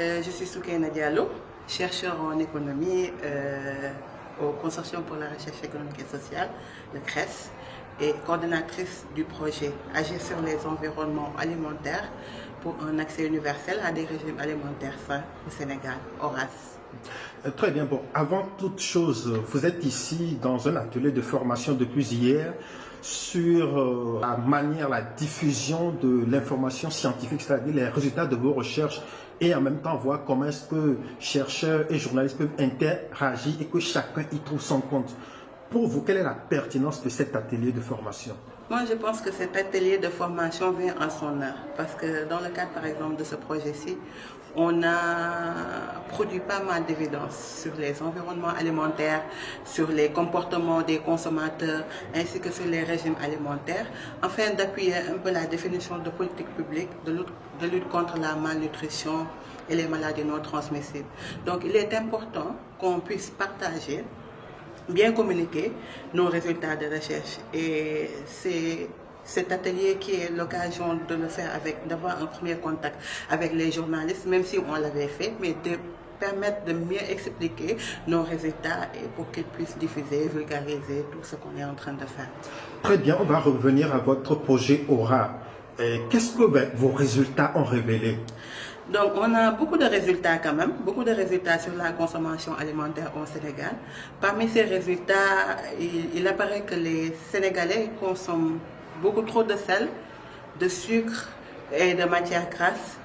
Je suis Soukaina Diallo, chercheur en économie au Consortium pour la recherche économique et sociale, le CRES, et coordonnatrice du projet Agir sur les environnements alimentaires pour un accès universel à des régimes alimentaires sains au Sénégal, ORAS. Très bien. Bon, avant toute chose, vous êtes ici dans un atelier de formation depuis hier sur la manière, la diffusion de l'information scientifique, c'est-à-dire les résultats de vos recherches, et en même temps voir comment est-ce que chercheurs et journalistes peuvent interagir et que chacun y trouve son compte. Pour vous, quelle est la pertinence de cet atelier de formation? Moi, je pense que cet atelier de formation vient en son heure, parce que dans le cadre, par exemple, de ce projet-ci, on a produit pas mal d'évidences sur les environnements alimentaires, sur les comportements des consommateurs, ainsi que sur les régimes alimentaires, afin d'appuyer un peu la définition de politique publique de lutte contre la malnutrition et les maladies non transmissibles. Donc, il est important qu'on puisse partager, bien communiquer nos résultats de recherche, et c'est cet atelier qui est l'occasion de le faire, d'avoir un premier contact avec les journalistes, même si on l'avait fait, mais de permettre de mieux expliquer nos résultats et pour qu'ils puissent diffuser, vulgariser tout ce qu'on est en train de faire. Très bien, on va revenir à votre projet Aura. Qu'est-ce que vos résultats ont révélé? Donc, on a beaucoup de résultats quand même, beaucoup de résultats sur la consommation alimentaire au Sénégal. Parmi ces résultats, il apparaît que les Sénégalais consomment beaucoup trop de sel, de sucre et de matières grasses.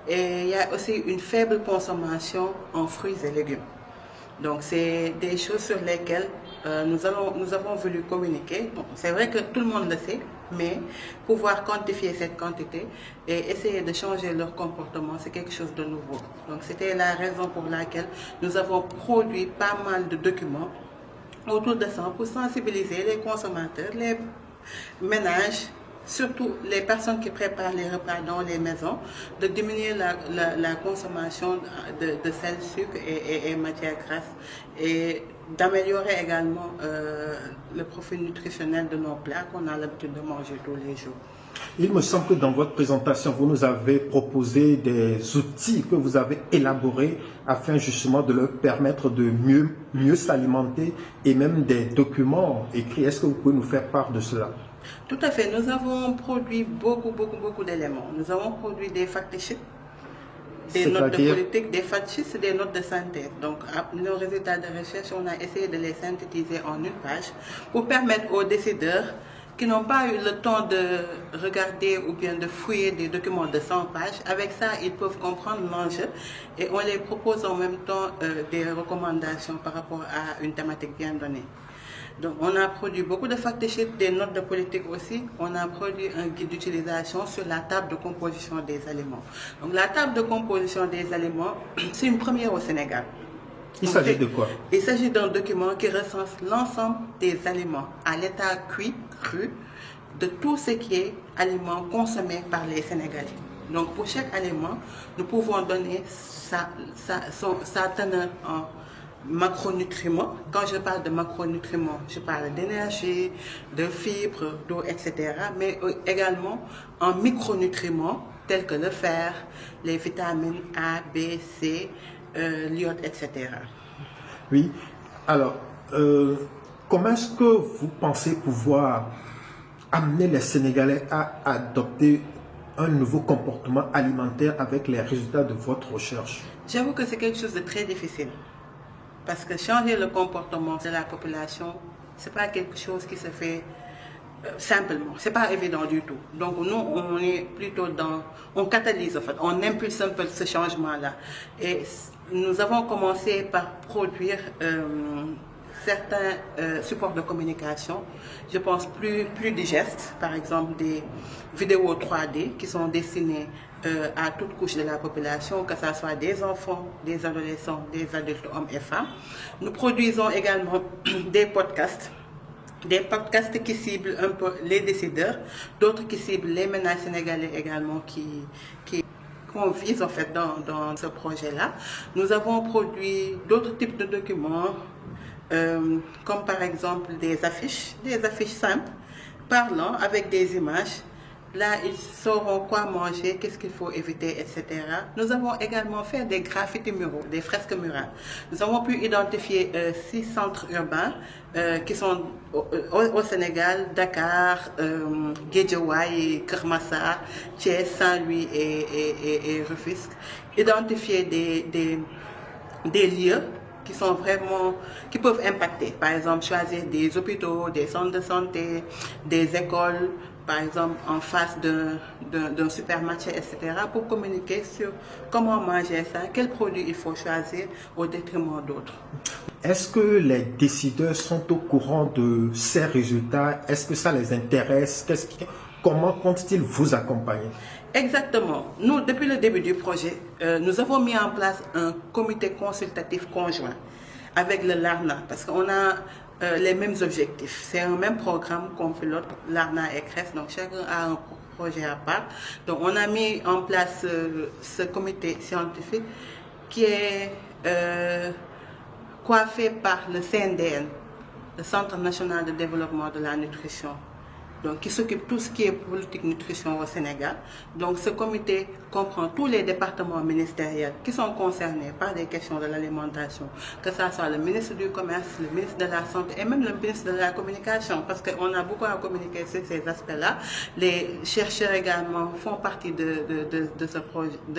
Et il y a aussi une faible consommation en fruits et légumes. Donc, c'est des choses sur lesquelles nous avons voulu communiquer. Bon, c'est vrai que tout le monde le sait, mais pouvoir quantifier cette quantité et essayer de changer leur comportement, c'est quelque chose de nouveau. Donc, c'était la raison pour laquelle nous avons produit pas mal de documents autour de ça pour sensibiliser les consommateurs, les ménages, surtout les personnes qui préparent les repas dans les maisons, de diminuer la consommation de sel, sucre et matières grasses, et d'améliorer également le profil nutritionnel de nos plats qu'on a l'habitude de manger tous les jours. Il me semble que dans votre présentation, vous nous avez proposé des outils que vous avez élaborés afin justement de leur permettre de mieux s'alimenter, et même des documents écrits. Est-ce que vous pouvez nous faire part de cela? Tout à fait. Nous avons produit beaucoup d'éléments. Nous avons produit des fact-sheets, des notes de politique, des fact-sheets et des notes de synthèse. Donc, nos résultats de recherche, on a essayé de les synthétiser en une page pour permettre aux décideurs qui n'ont pas eu le temps de regarder ou bien de fouiller des documents de 100 pages. Avec ça, ils peuvent comprendre l'enjeu, et on les propose en même temps des recommandations par rapport à une thématique bien donnée. Donc, on a produit beaucoup de fact-sheets, des notes de politique aussi. On a produit un guide d'utilisation sur la table de composition des aliments. Donc, la table de composition des aliments, c'est une première au Sénégal. Il s'agit de quoi? Il s'agit d'un document qui recense l'ensemble des aliments à l'état cuit, cru, de tout ce qui est aliment consommé par les Sénégalais. Donc, pour chaque aliment, nous pouvons donner sa teneur en macronutriments. Quand je parle de macronutriments, je parle d'énergie, de fibres, d'eau, etc. Mais également en micronutriments tels que le fer, les vitamines A, B, C, l'iode, etc. Oui. Alors, comment est-ce que vous pensez pouvoir amener les Sénégalais à adopter un nouveau comportement alimentaire avec les résultats de votre recherche? J'avoue que c'est quelque chose de très difficile. Parce que changer le comportement de la population, ce n'est pas quelque chose qui se fait simplement. Ce n'est pas évident du tout. Donc nous, on est plutôt on catalyse en fait, on impulse un peu ce changement-là. Et nous avons commencé par produire certains supports de communication, je pense plus digestes, par exemple des vidéos 3D qui sont destinées à toute couche de la population, que ce soit des enfants, des adolescents, des adultes, hommes et femmes. Nous produisons également des podcasts qui ciblent un peu les décideurs, d'autres qui ciblent les ménages sénégalais également qu'on vise en fait dans ce projet-là. Nous avons produit d'autres types de documents, comme par exemple des affiches simples, parlant avec des images, Là, ils sauront quoi manger, qu'est-ce qu'il faut éviter, etc. Nous avons également fait des graffitis muraux, des fresques murales. Nous avons pu identifier 6 centres urbains qui sont au Sénégal: Dakar, Guédiawaye, Keur Massar, Thiès, Saint-Louis et Rufisque. Identifier des lieux qui sont vraiment, qui peuvent impacter. Par exemple, choisir des hôpitaux, des centres de santé, des écoles, par exemple en face d'un supermarché, etc., pour communiquer sur comment manger ça, quels produits il faut choisir au détriment d'autres. Est-ce que les décideurs sont au courant de ces résultats? Est-ce que ça les intéresse? Comment comptent-ils vous accompagner? Exactement. Nous, depuis le début du projet, nous avons mis en place un comité consultatif conjoint avec le LARNA, parce qu'on a les mêmes objectifs. C'est un même programme qu'on pilote, LARNA et CRES, donc chacun a un projet à part. Donc on a mis en place ce comité scientifique qui est coiffé par le CNDN, le Centre national de développement de la nutrition, donc qui s'occupe de tout ce qui est politique nutrition au Sénégal. Donc ce comité comprend tous les départements ministériels qui sont concernés par des questions de l'alimentation, que ce soit le ministre du Commerce, le ministre de la Santé et même le ministre de la Communication, parce qu'on a beaucoup à communiquer sur ces aspects-là. Les chercheurs également font partie de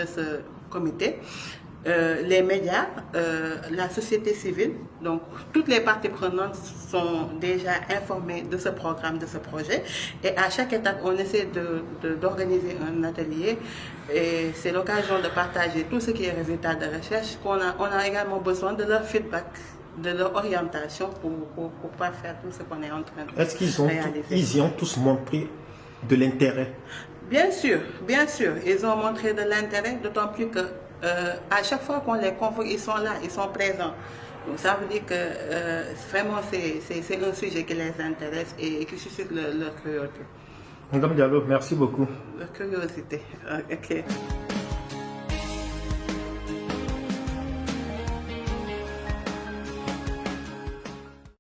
ce comité. Les médias, la société civile, donc toutes les parties prenantes sont déjà informées de ce programme, de ce projet. Et à chaque étape, on essaie d'organiser un atelier et c'est l'occasion de partager tout ce qui est résultat de recherche. On a également besoin de leur feedback, de leur orientation pour pouvoir faire tout ce qu'on est en train de réaliser. Est-ce qu'ils y ont tous montré de l'intérêt? Bien sûr, ils ont montré de l'intérêt, d'autant plus que à chaque fois qu'on les convoque, ils sont là, ils sont présents. Donc ça veut dire que vraiment c'est un sujet qui les intéresse et qui suscite leur curiosité. Madame Diallo, merci beaucoup. Leur curiosité, ok.